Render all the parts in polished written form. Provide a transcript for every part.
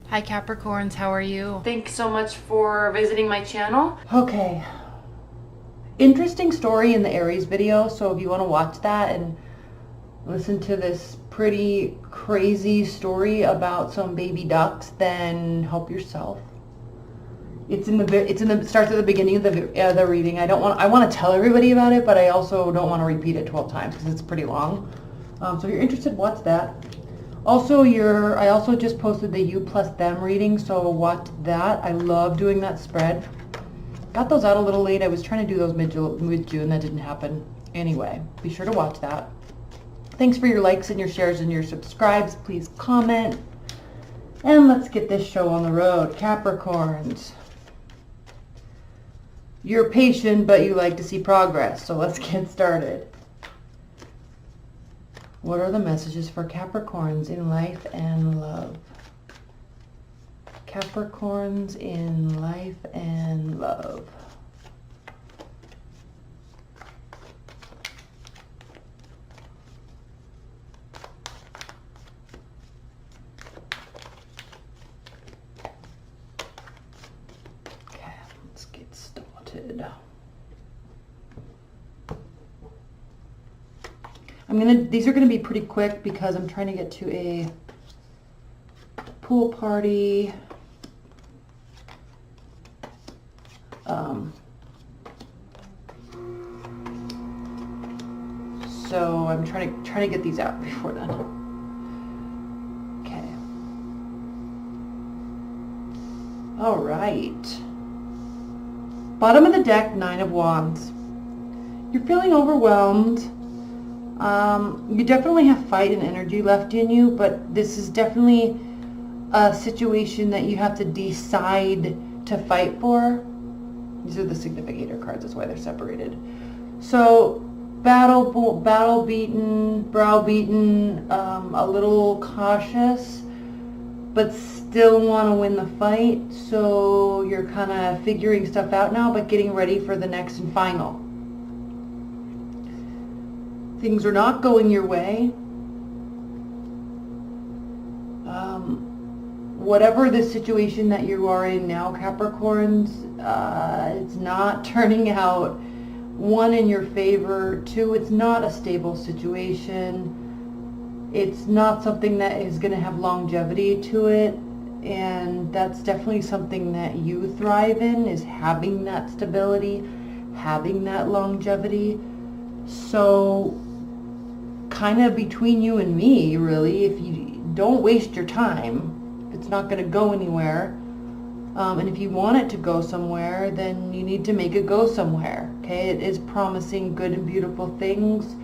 Hi Capricorns, how are you? Thanks so much for visiting my channel. Okay. Interesting story in the Aries video, so if you want to watch that and listen to this pretty crazy story about some baby ducks, then help yourself. It starts at the beginning of the reading. I want to tell everybody about it, but I also don't want to repeat it 12 times because it's pretty long. So if you're interested, watch that. Also, I also just posted the you plus them reading, so watch that. I love doing that spread. Got those out a little late. I was trying to do those mid-June. That didn't happen. Anyway, be sure to watch that. Thanks for your likes and your shares and your subscribes. Please comment. And let's get this show on the road. Capricorns. You're patient, but you like to see progress. So let's get started. What are the messages for Capricorns in life and love? Capricorns in life and love. Okay, let's get started. These are gonna be pretty quick because I'm trying to get to a pool party. So I'm trying to get these out before then. Okay. All right. Bottom of the deck, Nine of Wands. You're feeling overwhelmed. You definitely have fight and energy left in you, but this is definitely a situation that you have to decide to fight for. These are the significator cards, that's why they're separated. So battle beaten, browbeaten, a little cautious, but still want to win the fight. So you're kind of figuring stuff out now, but getting ready for the next and final. Things are not going your way. Whatever the situation that you are in now, Capricorns, it's not turning out, one, in your favor. Two, it's not a stable situation. It's not something that is going to have longevity to it. And that's definitely something that you thrive in, is having that stability, having that longevity. So kind of between you and me, really, if you don't waste your time, it's not going to go anywhere. And if you want it to go somewhere, then you need to make it go somewhere. Okay, it is promising good and beautiful things,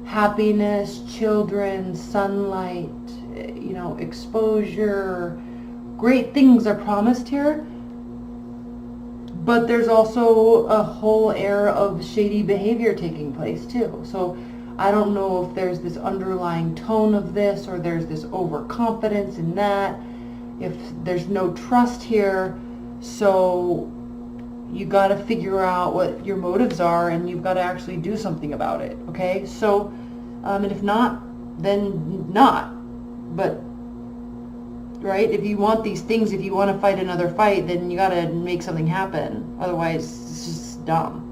happiness, children, sunlight, you know, exposure. Great things are promised here, but there's also a whole air of shady behavior taking place too. So I don't know if there's this underlying tone of this, or there's this overconfidence in that, if there's no trust here. So you got to figure out what your motives are, and you've got to actually do something about it. Okay, so and if not, then not. But right, if you want these things, if you want to fight another fight, then you got to make something happen. Otherwise, it's just dumb.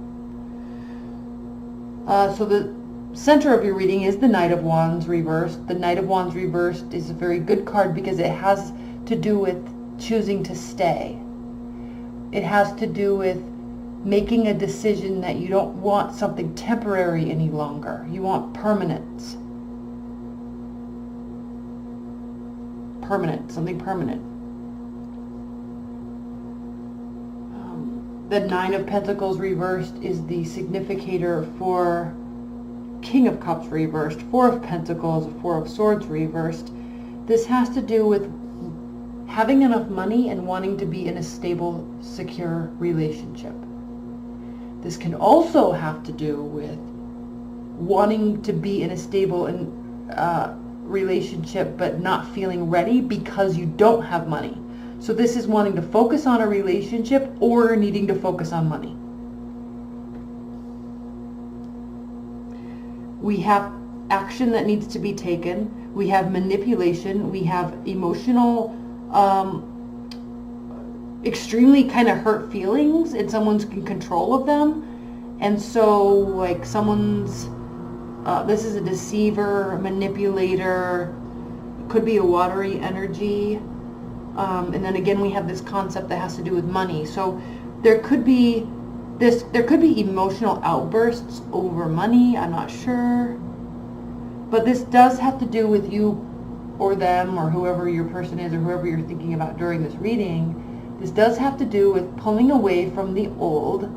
So the center of your reading is the Knight of Wands reversed. The Knight of Wands reversed is a very good card because it has to do with choosing to stay. It has to do with making a decision that you don't want something temporary any longer. You want permanence. Something permanent. The Nine of Pentacles reversed is the significator for King of Cups reversed, Four of Pentacles, Four of Swords reversed. This has to do with having enough money and wanting to be in a stable, secure relationship. This can also have to do with wanting to be in a stable relationship but not feeling ready because you don't have money. So this is wanting to focus on a relationship or needing to focus on money. We have action that needs to be taken. We have manipulation. We have emotional extremely kind of hurt feelings and someone's in control of them. And so like someone's, this is a deceiver, a manipulator, could be a watery energy. And then again, we have this concept that has to do with money. So there could be emotional outbursts over money. I'm not sure. But this does have to do with you or them or whoever your person is or whoever you're thinking about during this reading. This does have to do with pulling away from the old,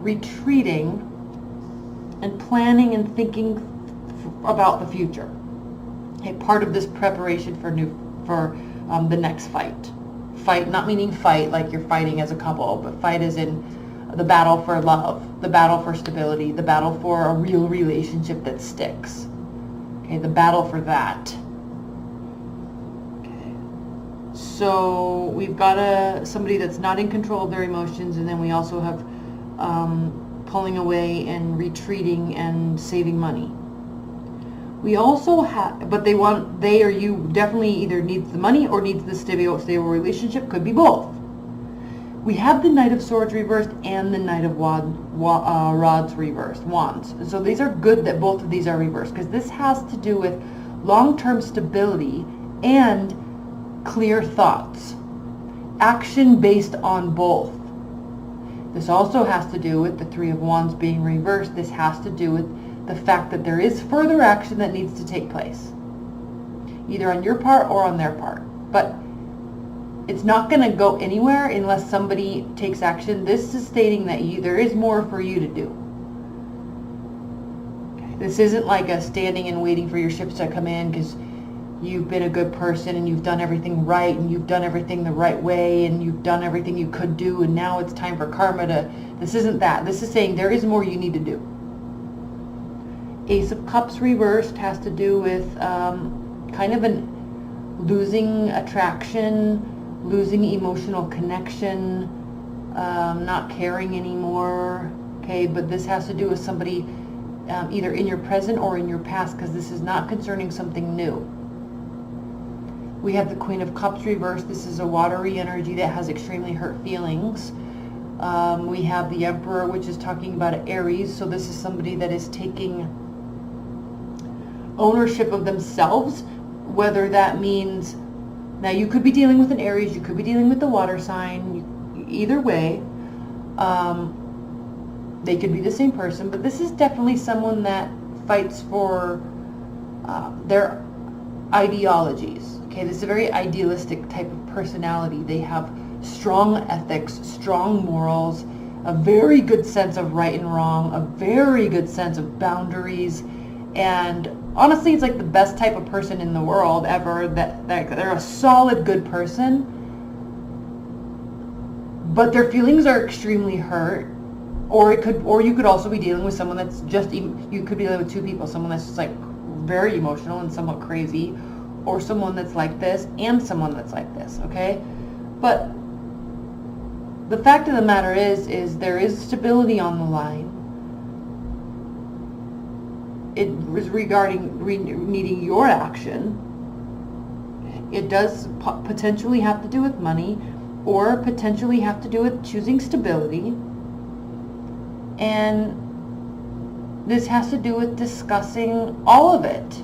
retreating, and planning and thinking about the future. Okay, part of this preparation for the next fight. Fight, not meaning fight like you're fighting as a couple, but fight as in the battle for love, the battle for stability, the battle for a real relationship that sticks. Okay, the battle for that. Okay. So we've got somebody that's not in control of their emotions, and then we also have pulling away and retreating and saving money. We also have, but they or you definitely either needs the money or needs the stable relationship. Could be both. We have the Knight of Swords reversed and the Knight of Rods reversed, Wands. So these are good that both of these are reversed, because this has to do with long-term stability and clear thoughts. Action based on both. This also has to do with the Three of Wands being reversed. This has to do with the fact that there is further action that needs to take place, either on your part or on their part. But it's not going to go anywhere unless somebody takes action. This is stating that there is more for you to do. Okay. This isn't like a standing and waiting for your ships to come in because you've been a good person and you've done everything right and you've done everything the right way and you've done everything you could do and now it's time for karma to... This isn't that. This is saying there is more you need to do. Ace of Cups reversed has to do with kind of losing attraction, losing emotional connection, not caring anymore. Okay, but this has to do with somebody either in your present or in your past, because this is not concerning something new. We have the Queen of Cups reversed. This is a watery energy that has extremely hurt feelings. We have the Emperor, which is talking about Aries. So this is somebody that is taking ownership of themselves, whether that means, now you could be dealing with an Aries, you could be dealing with the water sign, either way, they could be the same person, but this is definitely someone that fights for their ideologies. Okay, this is a very idealistic type of personality. They have strong ethics, strong morals, a very good sense of right and wrong, a very good sense of boundaries, and honestly, it's like the best type of person in the world ever, that they're a solid, good person, but their feelings are extremely hurt. Or you could also be dealing with someone that's just, you could be dealing with two people, someone that's just like very emotional and somewhat crazy, or someone that's like this and someone that's like this, okay? But the fact of the matter is there is stability on the line. It is regarding needing your action. It does potentially have to do with money, or potentially have to do with choosing stability. And this has to do with discussing all of it.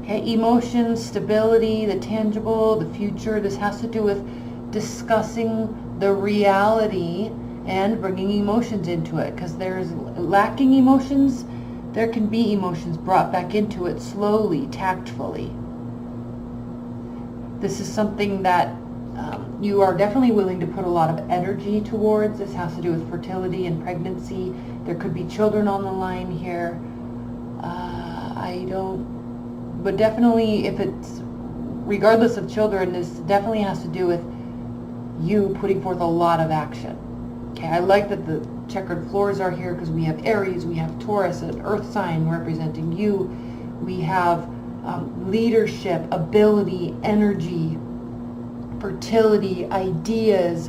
Okay, emotions, stability, the tangible, the future. This has to do with discussing the reality and bringing emotions into it, because there's lacking emotions. There can be emotions brought back into it slowly, tactfully. This is something that you are definitely willing to put a lot of energy towards. This has to do with fertility and pregnancy. There could be children on the line here. But definitely if it's, regardless of children, this definitely has to do with you putting forth a lot of action. Okay, I like that the checkered floors are here because we have Aries, we have Taurus, an earth sign representing you. We have leadership, ability, energy, fertility, ideas,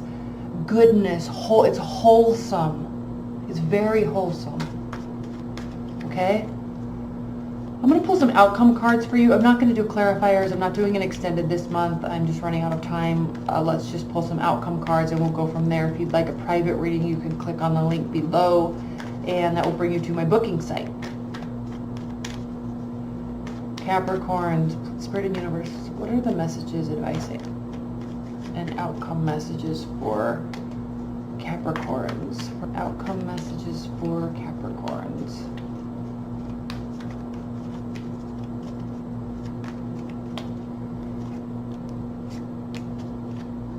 goodness. It's wholesome. It's very wholesome. Okay? I'm going to pull some outcome cards for you. I'm not going to do clarifiers. I'm not doing an extended this month. I'm just running out of time. Let's just pull some outcome cards and we'll go from there. If you'd like a private reading, you can click on the link below and that will bring you to my booking site. Capricorns, Spirit and Universe, what are the messages, advice, and outcome messages for Capricorns? Outcome messages for Capricorns.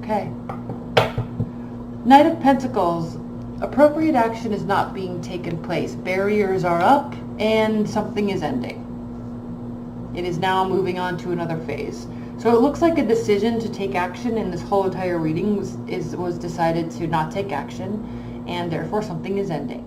Okay. Knight of Pentacles. Appropriate action is not being taken place. Barriers are up and something is ending. It is now moving on to another phase. So it looks like a decision to take action in this whole entire reading was decided to not take action, and therefore something is ending.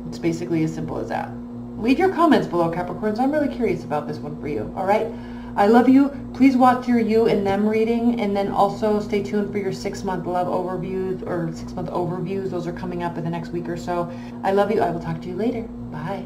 It's basically as simple as that. Leave your comments below, Capricorns. I'm really curious about this one for you. All right? I love you. Please watch your you and them reading, and then also stay tuned for your 6-month love overviews or 6-month overviews. Those are coming up in the next week or so. I love you. I will talk to you later. Bye.